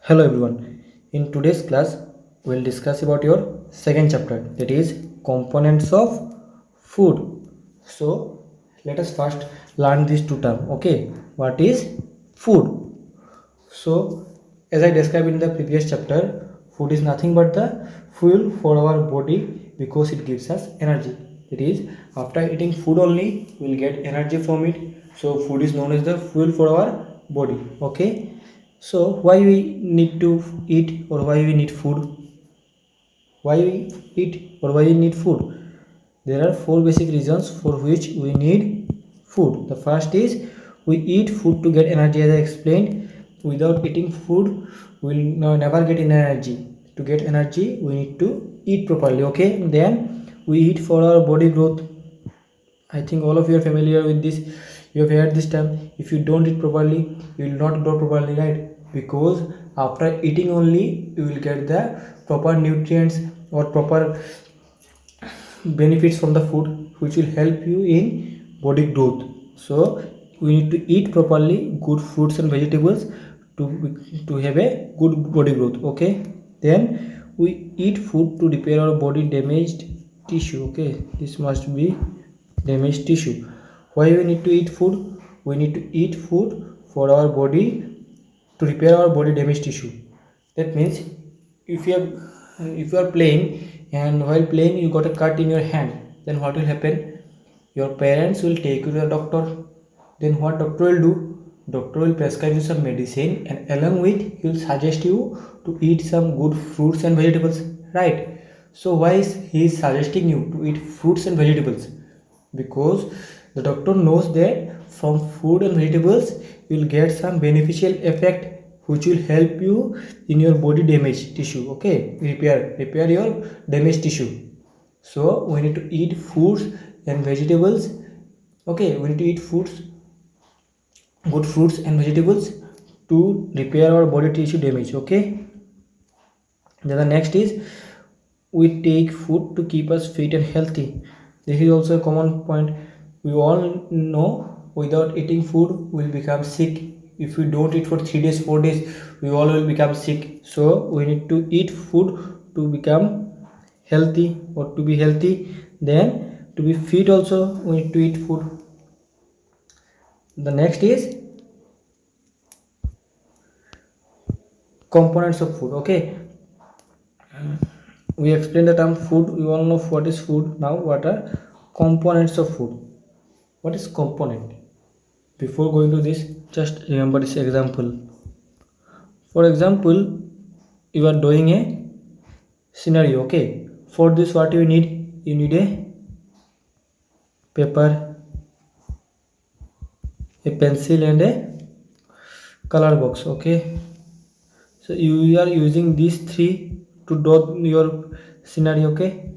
Hello everyone. In today's class, we'll discuss about your second chapter, that is components of food. So let us first learn these two terms. Okay, what is food? So as I described in the previous chapter, food is nothing but the fuel for our body because it gives us energy. That is, after eating food only, we'll get energy from it. So food is known as the fuel for our body. Okay, so why we need to eat, or why we need food? Why we eat or why we need food? There are four basic reasons for which we need food. The first is we eat food to get energy, as I explained. Without eating food, we will never get energy. To get energy, we need to eat properly. Okay, then we eat for our body growth. I think all of you are familiar with this. You have heard this term. If you don't eat properly, you will not grow properly, right? Because after eating only, you will get the proper nutrients or proper benefits from the food, which will help you in body growth. So we need to eat properly good fruits and vegetables to have a good body growth. Okay, then we eat food to repair our body damaged tissue. Okay, this must be damaged tissue. Why we need to eat food? We need to eat food for our body to repair our body damaged tissue. That means if you are playing, and while playing you got a cut in your hand, then what will happen? Your parents will take you to the doctor. Then what doctor will do? Doctor will prescribe you some medicine, and along with he will suggest you to eat some good fruits and vegetables, right? So why is he suggesting you to eat fruits and vegetables? Because the doctor knows that from food and vegetables you will get some beneficial effect which will help you in your body damaged tissue. Okay, repair your damaged tissue. So we need to eat fruits and vegetables. Okay, we need to eat foods, good fruits and vegetables, to repair our body tissue damage. Okay, then the next is we take food to keep us fit and healthy. This is also a common point. We all know without eating food we will become sick. If we don't eat for 3 days 4 days, we all will become sick. So we need to eat food to become healthy, or to be healthy. Then to be fit also we need to eat food. The next is components of food. Okay, we explained the term food. We all know what is food. Now what are components of food? What is component? Before going to this, just remember this example. For example, you are doing a scenario. Okay, for this what you need? You need a paper, a pencil, and a color box. Okay, so you are using these three to draw your scenario. Okay,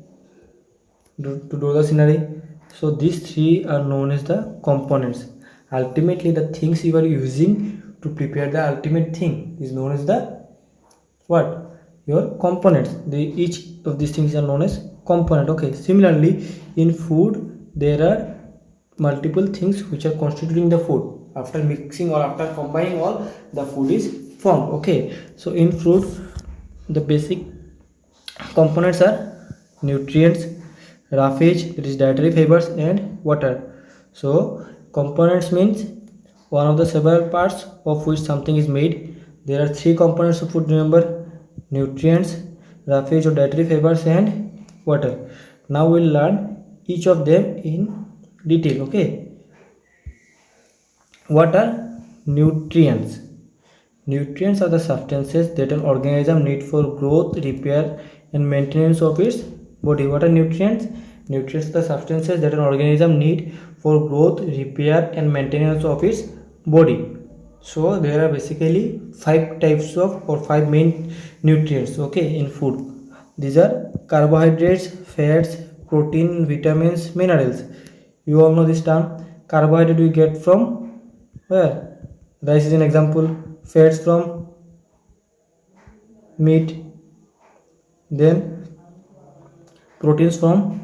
to draw the scenario. So these three are known as the components. Ultimately the things you are using to prepare the ultimate thing is known as the what? Your components. Each of these things are known as component. Okay, similarly in food there are multiple things which are constituting the food. After mixing or after combining all, the food is formed. Okay, so in fruit the basic components are nutrients, roughage, that is dietary fibers, and water. So components means one of the several parts of which something is made. There are three components of food, remember: nutrients, roughage or dietary fibers, and water. Now we'll learn each of them in detail. Okay, what are nutrients? Nutrients are the substances that an organism needs for growth, repair, and maintenance of its body. What are nutrients? Nutrients are the substances that an organism needs for growth, repair, and maintenance of its body. So there are basically 5 types of, or 5 main nutrients, okay, in food. These are carbohydrates, fats, protein, vitamins, minerals. You all know this term. Carbohydrate we get from where? Rice is an example. Fats from meat. Then proteins from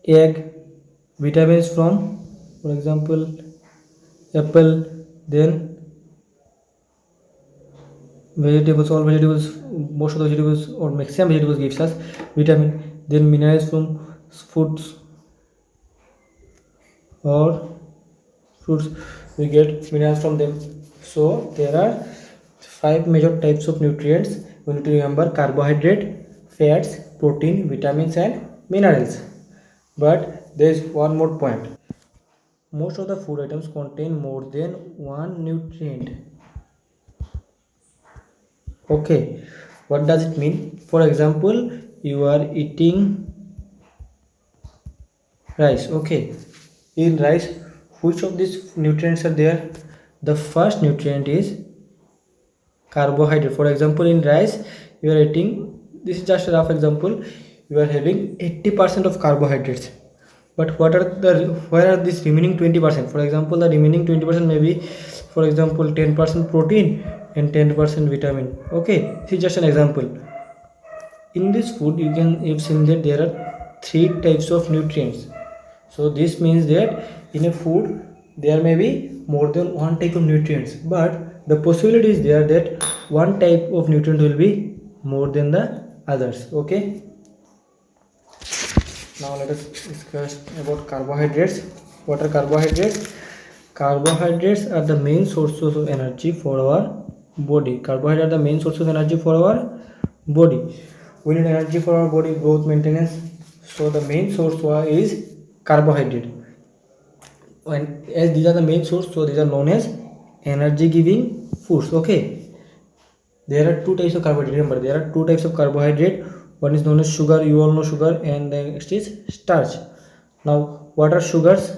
egg. Vitamins from, for example, apple. Then vegetables, all vegetables, most of the vegetables or maximum vegetables gives us vitamin. Then minerals from foods or fruits, we get minerals from them. So there are 5 major types of nutrients. We need to remember: carbohydrate, fats, protein, vitamins and minerals. But there is one more point: most of the food items contain more than one nutrient. Okay, what does it mean? For example, you are eating rice. Okay, in rice, which of these nutrients are there? The first nutrient is carbohydrate. For example, in rice you are eating, this is just a rough example, you are having 80% of carbohydrates. But where are these remaining 20%? For example, the remaining 20% may be, for example, 10% protein and 10% vitamin. Okay, this is just an example. In this food you've seen that there are 3 types of nutrients. So this means that in a food there may be more than one type of nutrients, but the possibility is there that one type of nutrient will be more than the others. Okay, now let us discuss about carbohydrates. What are carbohydrates? Carbohydrates are the main sources of energy for our body. Carbohydrates are the main source of energy for our body. We need energy for our body growth, maintenance. So the main source is carbohydrate. And as these are the main source, so these are known as energy giving foods. Okay, there are 2 types of carbohydrate. Remember, there are 2 types of carbohydrate. One is known as sugar, you all know sugar, and the next is starch. Now what are sugars?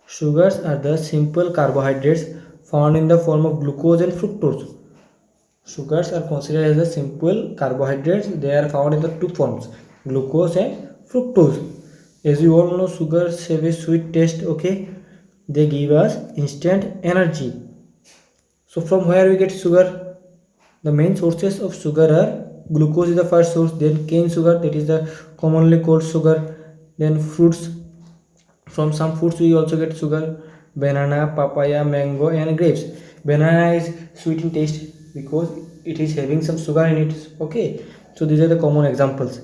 Sugars are the simple carbohydrates found in the form of glucose and fructose. Sugars are considered as the simple carbohydrates. They are found in the 2 forms, glucose and fructose. As you all know, sugars have a sweet taste. Okay, they give us instant energy. So from where we get sugar? The main sources of sugar are glucose is the first source, then cane sugar, that is the commonly called sugar, then fruits. From some fruits we also get sugar: banana, papaya, mango and grapes. Banana is sweet in taste because it is having some sugar in it. Okay, so these are the common examples.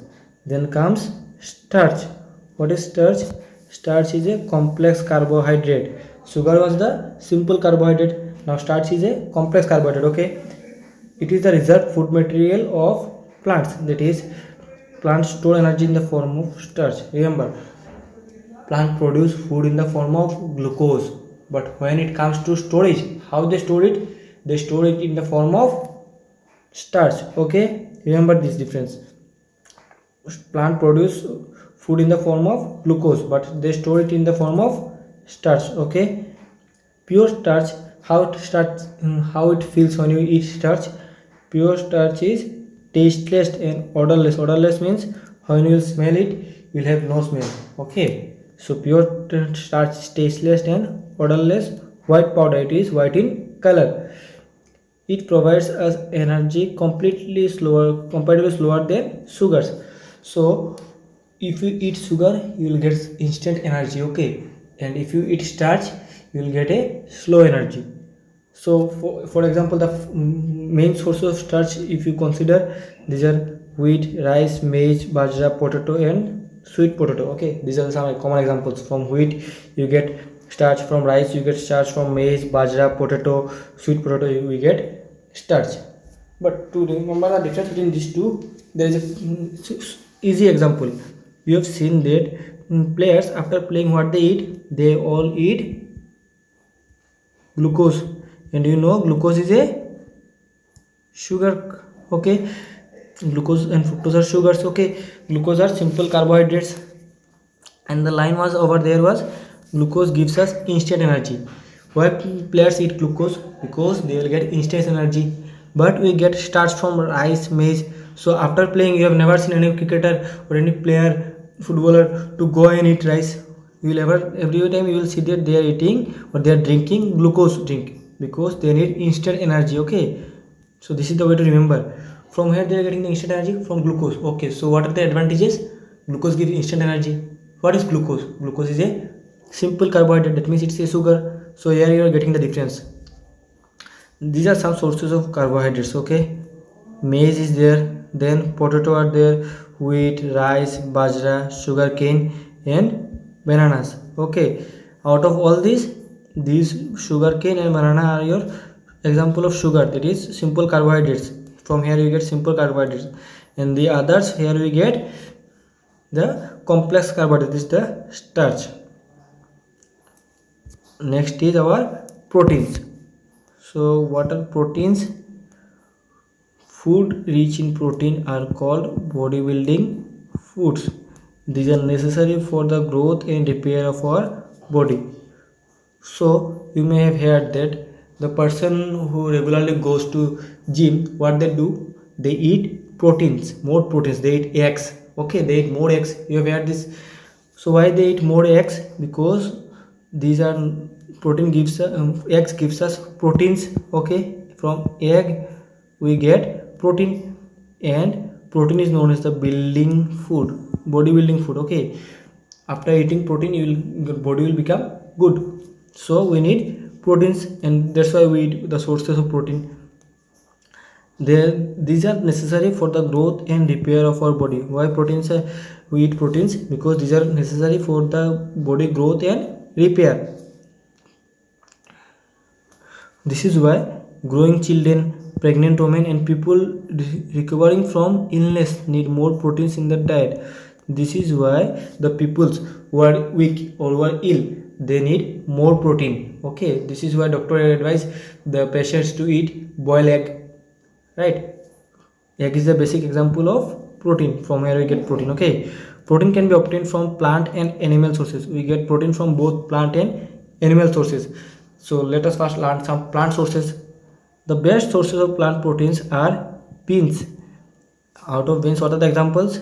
Then comes starch. What is starch? Starch is a complex carbohydrate. Sugar was the simple carbohydrate. Now starch is a complex carbohydrate. Okay, it is the reserved food material of plants. That is, plants store energy in the form of starch. Remember, plant produce food in the form of glucose, but when it comes to storage, how they store it? They store it in the form of starch. Okay, remember this difference. Plant produce food in the form of glucose, but they store it in the form of starch. Okay, pure starch, how it feels when you eat starch? Pure starch is tasteless and odorless. Odorless means when you smell it, you will have no smell. Okay, so pure starch is tasteless and odorless. White powder, it is white in color. It provides us energy comparatively slower than sugars. So if you eat sugar, you will get instant energy. Okay, and if you eat starch, you will get a slow energy. So for example, the main sources of starch, if you consider, these are wheat, rice, maize, bajra, potato and sweet potato. Okay, these are some common examples. From wheat you get starch, from rice you get starch, from maize, bajra, potato, sweet potato we get starch. But to remember the difference between these two, there is a easy example. You have seen that players, after playing, what they eat? They all eat glucose, and you know glucose is a sugar. Okay, glucose and fructose are sugars. Okay, glucose are simple carbohydrates, and the line was over there was glucose gives us instant energy. Why players eat glucose? Because they will get instant energy. But we get starch from rice, maize. So after playing, you have never seen any cricketer or any player, footballer to go and eat rice. You will every time you will see that they are eating or they are drinking glucose drink because they need instant energy. Okay, so this is the way to remember. From here they are getting the instant energy from glucose. Okay, so what are the advantages? Glucose gives instant energy. What is glucose? Glucose is a simple carbohydrate, that means it's a sugar. So here you are getting the difference. These are some sources of carbohydrates. Okay, maize is there, then potato are there, wheat, rice, bajra, sugarcane, and bananas. Okay, out of all these sugarcane and banana are your example of sugar, that is simple carbohydrates. From here you get simple carbohydrates, and the others here we get the complex carbohydrate, is the starch. Next is our proteins. So what are proteins? Food rich in protein are called bodybuilding foods. These are necessary for the growth and repair of our body. So you may have heard that the person who regularly goes to gym, what they do, they eat proteins, more proteins. They eat eggs. Okay, they eat more eggs. You have heard this. So why they eat more eggs? Because these are protein gives eggs gives us proteins. Okay, from egg we get protein, and protein is known as the building food, bodybuilding food. Okay, after eating protein your body will become good. So we need proteins, and that's why we eat the sources of protein. These are necessary for the growth and repair of our body. Why proteins we eat proteins? Because these are necessary for the body growth and repair. This is why growing children, pregnant women, and people recovering from illness need more proteins in their diet. This is why the peoples who are weak or who are ill, they need more protein. Okay, this is why doctor advise the patients to eat boiled egg, right? Egg is the basic example of protein. From where we get protein. Okay, protein can be obtained from plant and animal sources. We get protein from both plant and animal sources. So let us first learn some plant sources. The best sources of plant proteins are beans. Out of beans, what are the examples?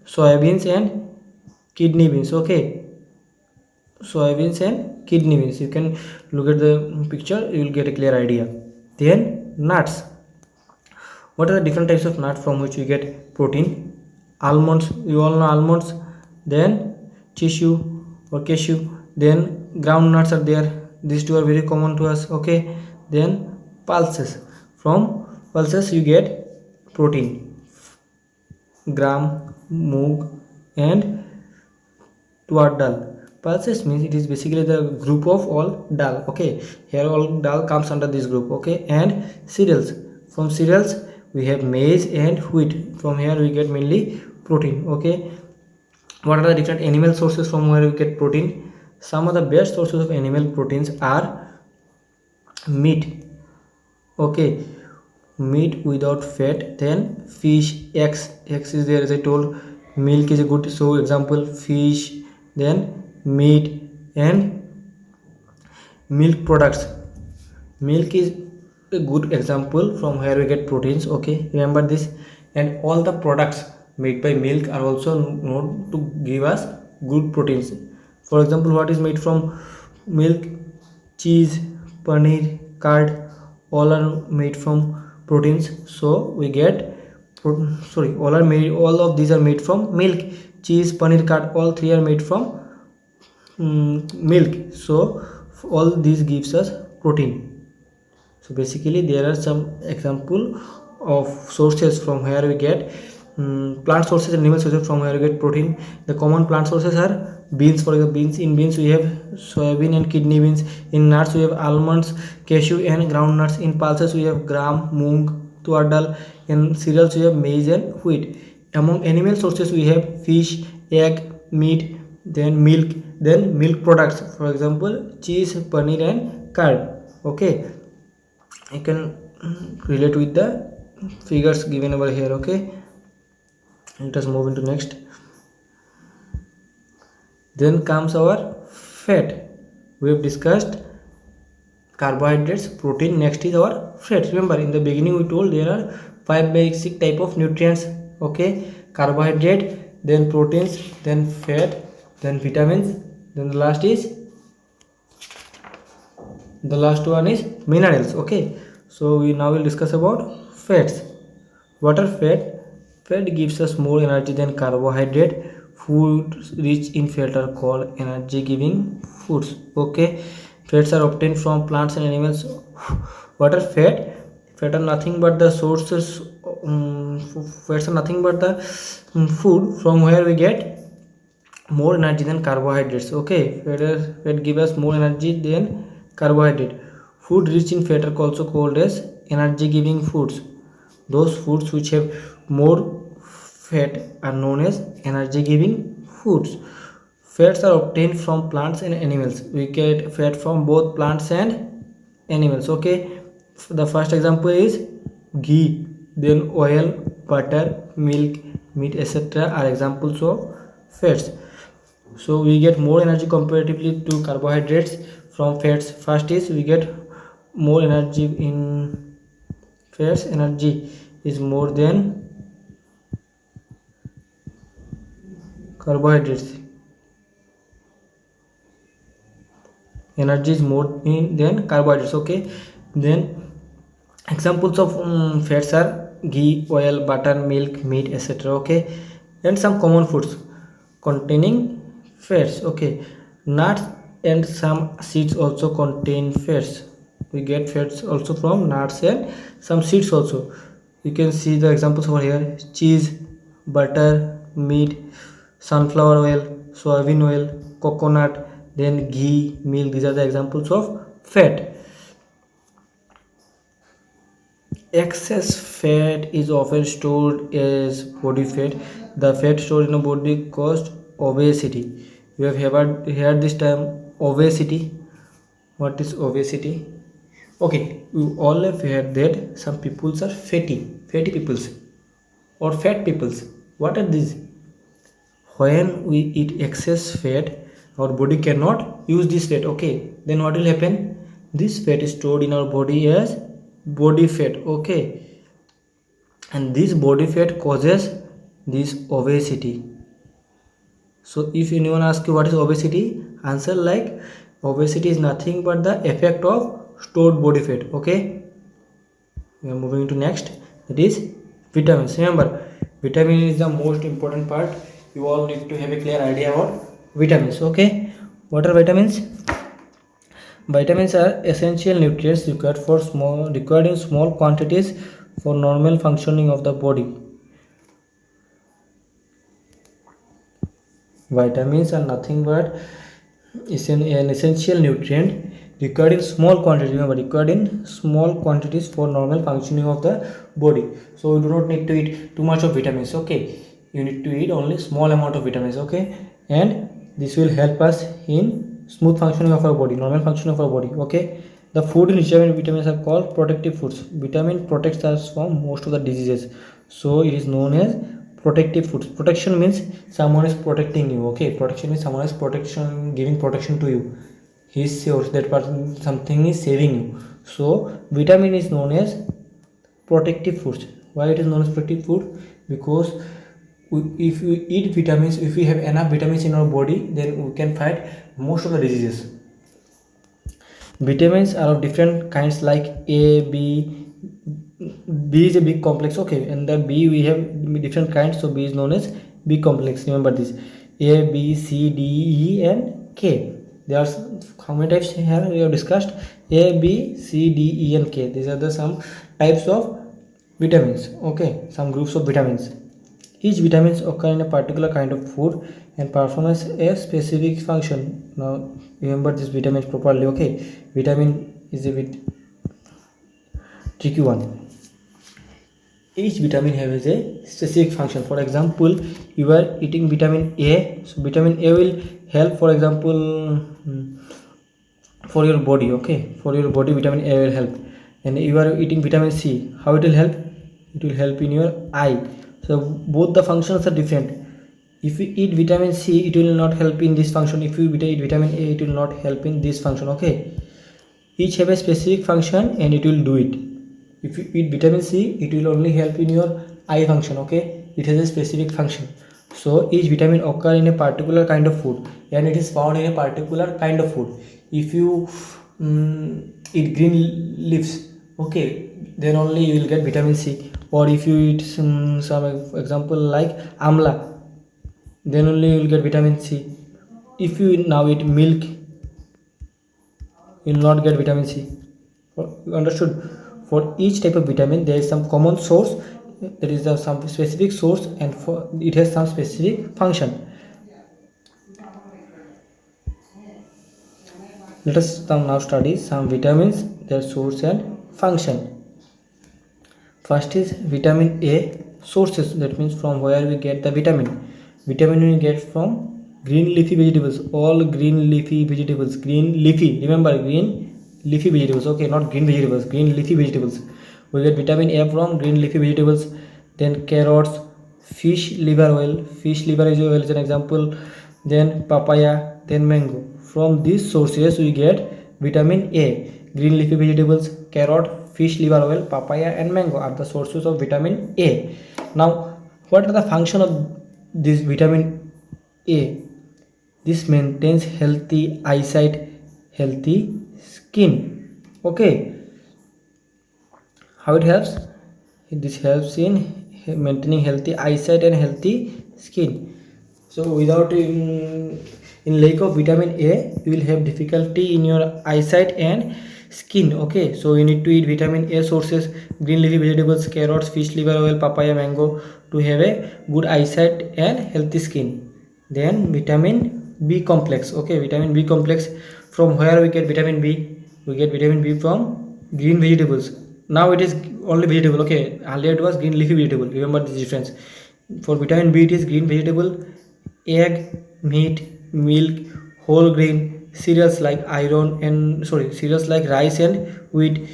Soybeans and kidney beans. Okay, soybeans and kidney beans. You can look at the picture, you will get a clear idea. Then nuts. What are the different types of nuts from which we get protein? Almonds, you all know almonds. Then cashew. Then ground nuts are there. These two are very common to us. Okay, then pulses. From pulses you get protein. Gram, moong, and tuar dal. Pulses means it is basically the group of all dal. Okay, here all dal comes under this group. Okay, and cereals. From cereals we have maize and wheat. From here we get mainly protein. Okay, what are the different animal sources from where we get protein? Some of the best sources of animal proteins are meat. Okay, meat without fat. Then fish, eggs is there, as I told. Milk is a good so example, fish. Then meat and milk products. Milk is a good example from where we get proteins. Okay, remember this. And all the products made by milk are also known to give us good proteins. For example, what is made from milk? Cheese, paneer, curd, all are made from proteins. So we get all of these are made from milk. Cheese, paneer, curd, all three are made from milk. So all these gives us protein. So basically there are some example of sources from where we get plant sources and animal sources from where we get protein. The common plant sources are beans. For example, in beans we have soybean and kidney beans. In nuts we have almonds, cashew, and ground nuts. In pulses we have gram, moong, tuar dal. In cereals we have maize and wheat. Among animal sources we have fish, egg, meat, then milk products. For example, cheese, paneer, and curd. Okay, I can relate with the figures given over here. Okay, let us move into next. Then comes our fat. We have discussed carbohydrates, protein. Next is our fat. Remember in the beginning we told there are 5 basic type of nutrients. Okay, carbohydrate, then proteins, then fat, then vitamins, then the last one is minerals. Okay, so we now will discuss about fats. What are fat gives us more energy than carbohydrate. Foods rich in fat are called energy giving foods. Okay, Fats are obtained from plants and animals. What are fat? Fat are nothing but the sources. Fats are nothing but the food from where we get more energy than carbohydrates. Okay, fat give us more energy than carbohydrate. Food rich in fat are also called as energy giving foods. Those foods which have more fat are known as energy giving foods. Fats are obtained from plants and animals. We get fat from both plants and animals. Okay, the first example is ghee, then oil, butter, milk, meat, etc. are examples of fats. So we get more energy comparatively to carbohydrates from fats. First is we get more energy in fats. Energy is more than carbohydrates. Energy is more than carbohydrates. Okay, then examples of fats are ghee, oil, butter, milk, meat, etc. Okay, and some common foods containing fats. Okay, nuts and some seeds also contain fats. We get fats also from nuts and some seeds also. You can see the examples over here: cheese, butter, meat, sunflower oil, soybean oil, coconut, then ghee, milk. These are the examples of fat. Excess fat is often stored as body fat. The fat stored in a body caused obesity. You have heard this term obesity. What is obesity? Okay, you all have heard that some peoples are fatty peoples or fat peoples. What are these? When we eat excess fat, our body cannot use this fat. Okay, then what will happen? This fat is stored in our body as body fat. Okay, and this body fat causes this obesity. So if anyone asks you what is obesity, answer like obesity is nothing but the effect of stored body fat. Okay, we are moving to next, that is vitamins. Remember, vitamin is the most important part. You all need to have a clear idea about vitamins. Okay, what are vitamins? Vitamins are essential nutrients required in small quantities for normal functioning of the body. Vitamins are nothing but an essential nutrient required in small quantities. Remember, required in small quantities for normal functioning of the body. So you do not need to eat too much of vitamins. Okay, you need to eat only small amount of vitamins. Okay, and this will help us in smooth functioning of our body, normal functioning of our body. Okay, the food rich in vitamins are called protective foods. Vitamin protects us from most of the diseases, so it is known as protective foods. Protection means someone is protecting you. Okay, protection means someone is protection, giving protection to you. He shows that person something is saving you. So vitamin is known as protective foods. Why it is known as protective food? Because if we eat vitamins, if we have enough vitamins in our body, then we can fight most of the diseases. Vitamins are of different kinds like A, B. B is a big complex. Okay, and the B we have different kinds, so B is known as B complex. Remember this: A, B, C, D, E, and K. There are how many types here we have discussed? A, B, C, D, E, and K. These are the some types of vitamins. Okay, some groups of vitamins. Each vitamins occur in a particular kind of food and perform a specific function. Now remember this vitamins properly. Okay, vitamin is a bit tricky one. Each vitamin has a specific function. For example, you are eating vitamin A, so vitamin A will help, for example, for your body. Okay, for your body vitamin A will help. And you are eating vitamin C, how it will help? It will help in your eye. So both the functions are different. If you eat vitamin C, it will not help in this function. If you eat vitamin A, it will not help in this function. Okay, each have a specific function and it will do it. If you eat vitamin C, it will only help in your eye function. Okay, it has a specific function. So each vitamin occur in a particular kind of food and it is found in a particular kind of food. If you eat green leaves, okay, then only you will get vitamin C. Or if you eat some example like amla, then only you will get vitamin C. If you now eat milk, you will not get vitamin C. You understood? For each type of vitamin there is some common source, there is some specific source, and for it has some specific function. Let us now study some vitamins, their source and function. First is vitamin A sources, that means from where we get the vitamin. Vitamin we get from green leafy vegetables, all green leafy vegetables, green leafy, remember green leafy vegetables, okay, not green vegetables, green leafy vegetables. We get vitamin A from green leafy vegetables. Then carrots, fish liver oil, fish liver oil is an example, then papaya, then mango. From these sources we get vitamin A. Green leafy vegetables, carrot, fish liver oil, papaya and mango are the sources of vitamin A. Now what are the function of this vitamin A? This maintains healthy eyesight, healthy skin. Okay, how it helps? This helps in maintaining healthy eyesight and healthy skin. So without in lack of vitamin A, you will have difficulty in your eyesight and skin. Okay, so you need to eat vitamin A sources, green leafy vegetables, carrots, fish liver oil, papaya, mango, to have a good eyesight and healthy skin. Then vitamin B complex. Okay, vitamin B complex, from where we get vitamin B? We get vitamin B from green vegetables. Now it is only vegetable. Okay, earlier it was green leafy vegetable, remember this difference. For vitamin B it is green vegetable, egg, meat, milk, whole grain, cereals like cereals like rice and wheat,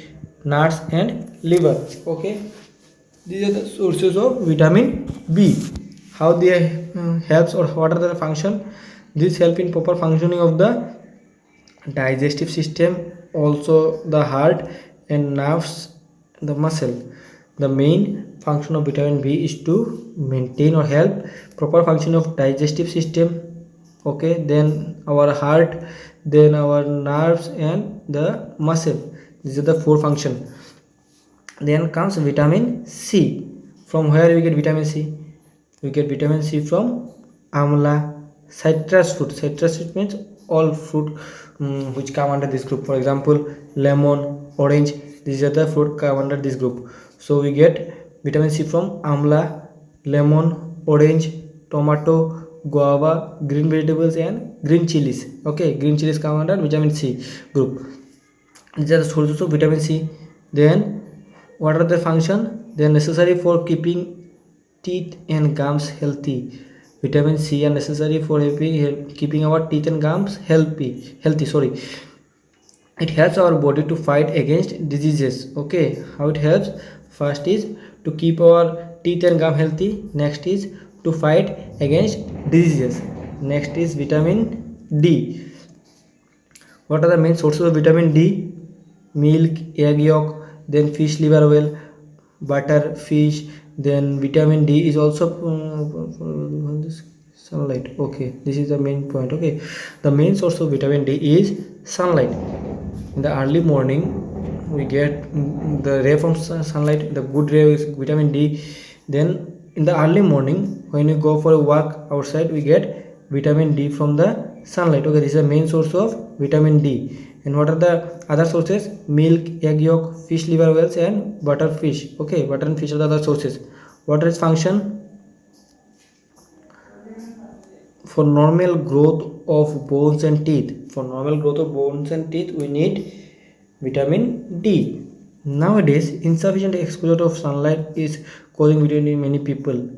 nuts and liver. Okay, these are the sources of vitamin B. How they helps, or what are the function? This help in proper functioning of the digestive system, also the heart and nerves, the muscle. The main function of vitamin B is to maintain or help proper function of digestive system. Okay, then our heart, then our nerves and the muscle. These are the four function. Then comes vitamin C. From where we get vitamin C? We get vitamin C from amla, citrus fruit. Citrus fruit means all fruit which come under this group. For example, lemon, orange, these are the fruit come under this group. So we get vitamin C from amla, lemon, orange, tomato, guava, green vegetables and green chilies. Okay, green chilies come under vitamin C group. These are the sources of vitamin C. Then what are the function? They are necessary for keeping teeth and gums healthy. Vitamin C are necessary for keeping our teeth and gums healthy. Sorry, it helps our body to fight against diseases. Okay, how it helps? First is to keep our teeth and gum healthy. Next is to fight against diseases. Next is vitamin D. What are the main sources of vitamin D? Milk, egg yolk, then fish liver oil, butter, fish. Then vitamin D is also sunlight. Okay, this is the main point. Okay, the main source of vitamin D is sunlight. In the early morning we get the ray from sunlight, the good ray is vitamin D. Then in the early morning when you go for a walk outside, we get vitamin D from the sunlight. Okay, this is the main source of vitamin D. And what are the other sources? Milk, egg yolk, fish liver oils and butter, fish. Okay, butter and fish are the other sources. What is function? For normal growth of bones and teeth. For normal growth of bones and teeth we need vitamin D. Nowadays insufficient exposure of sunlight is causing vitamin in many people.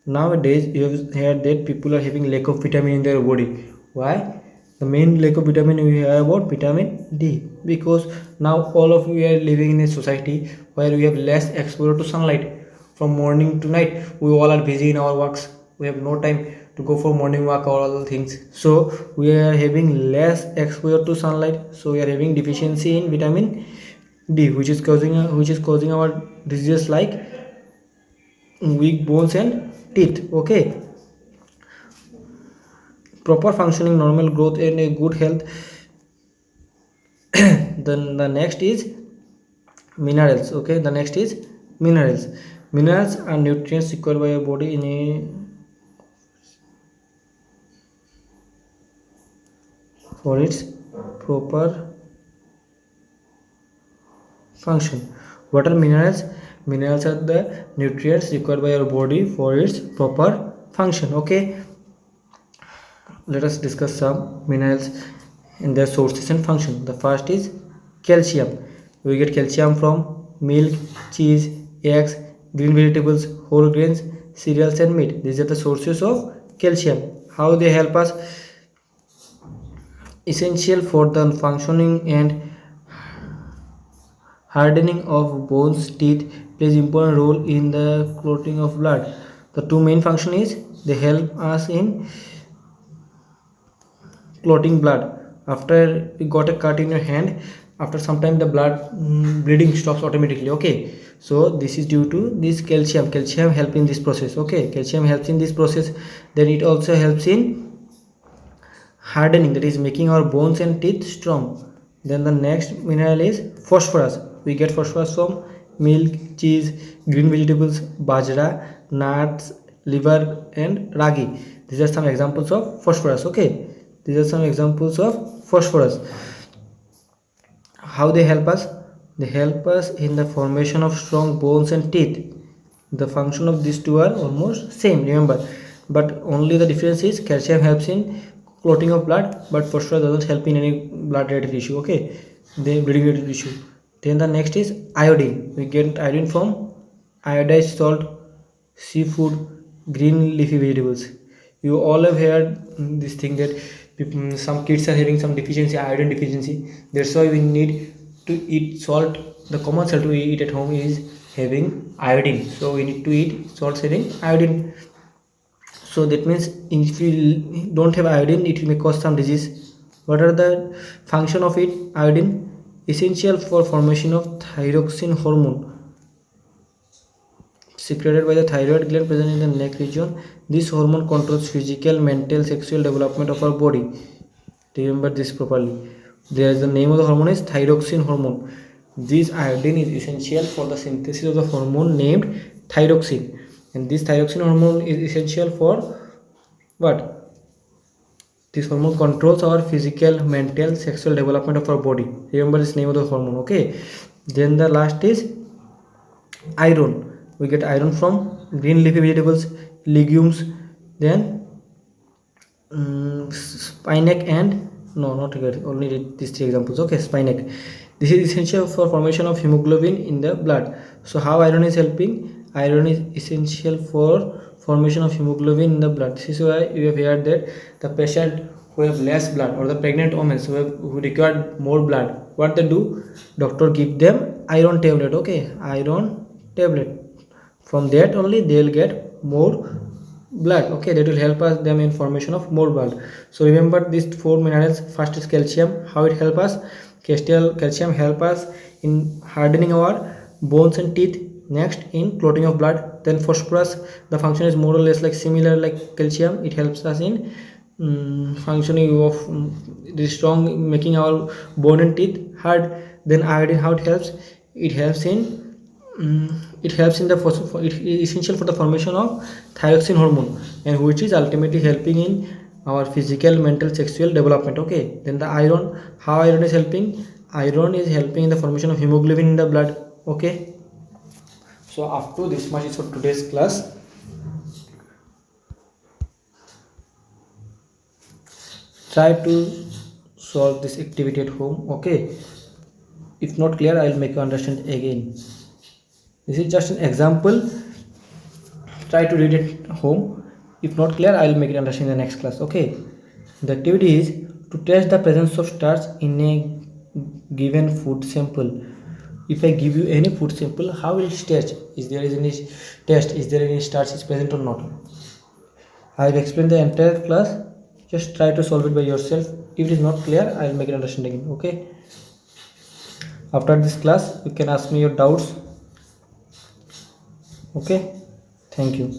Nowadays you have heard that people are having lack of vitamin in their body. Why? The main lack of vitamin we hear about vitamin D, because now all of we are living in a society where we have less exposure to sunlight. From morning to night we all are busy in our works, we have no time to go for morning walk or all things, so we are having less exposure to sunlight, so we are having deficiency in vitamin D, which is causing our diseases like weak bones and teeth. Okay, proper functioning, normal growth and a good health. Then the next is minerals. Okay, the next is minerals. Minerals are nutrients required by your body in a for its proper function. What are minerals? Minerals are the nutrients required by our body for its proper function. Okay, let us discuss some minerals and their sources and function. The first is calcium. We get calcium from milk, cheese, eggs, green vegetables, whole grains, cereals and meat. These are the sources of calcium. How they help us? Essential for the functioning and hardening of bones. Teeth plays important role in the clotting of blood. The two main function is they help us in clotting blood. After you got a cut in your hand, after some time the blood bleeding stops automatically. Okay, so this is due to this calcium help in this process. Okay, calcium helps in this process. Then it also helps in hardening, that is making our bones and teeth strong. Then the next mineral is phosphorus. We get phosphorus from milk, cheese, green vegetables, bajra, nuts, liver and ragi. These are some examples of phosphorus. Okay, these are some examples of phosphorus. How they help us? They help us in the formation of strong bones and teeth. The function of these two are almost same, remember, but only the difference is calcium helps in clotting of blood, but phosphorus doesn't help in any blood related issue. Okay, the bleeding related issue. Then the next is iodine. We get iodine from iodized salt, seafood, green leafy vegetables. You all have heard this thing that some kids are having some deficiency, iodine deficiency. That's why we need to eat salt. The common salt we eat at home is having iodine, so we need to eat salts having iodine. So that means if we don't have iodine, it may cause some disease. What are the function of it? Iodine essential for formation of thyroxine hormone secreted by the thyroid gland present in the neck region. This hormone controls physical, mental, sexual development of our body. Remember this properly. There is the name of the hormone is thyroxine hormone. This iodine is essential for the synthesis of the hormone named thyroxine, and this thyroxine hormone is essential for what? This hormone controls our physical, mental, sexual development of our body. Remember this name of the hormone. Okay. Then the last is iron. We get iron from green leafy vegetables, legumes, then spinach and no, not good, only these three examples. Okay, spinach. This is essential for formation of hemoglobin in the blood. So how iron is helping? Iron is essential for formation of hemoglobin in the blood. This is why you have heard that the patient who have less blood or the pregnant women who require more blood, what they do? Doctor give them iron tablet. Okay, iron tablet. From that only they will get more blood. Okay, that will help us them in formation of more blood. So remember these four minerals. First is calcium. How it help us? Calcium help us in hardening our bones and teeth. Next in clotting of blood. Then phosphorus, the function is more or less like similar like calcium. It helps us in functioning of the strong, making our bone and teeth hard. Then iodine, how it helps? It helps in it helps in the it is essential for the formation of thyroxine hormone, and which is ultimately helping in our physical, mental, sexual development. Okay, then the iron, how iron is helping? Iron is helping in the formation of hemoglobin in the blood. Okay, so up to this much is for today's class. Try to solve this activity at home. Okay, if not clear, I will make you understand again. This is just an example. Try to read it home. If not clear, I will make it understand in the next class. Okay, the activity is to test the presence of starch in a given food sample. If I give you any food sample, how will it test? Is there any test? Is there any starch is present or not? I have explained the entire class. Just try to solve it by yourself. If it is not clear, I will make it understand again. Okay, after this class you can ask me your doubts. Okay, thank you.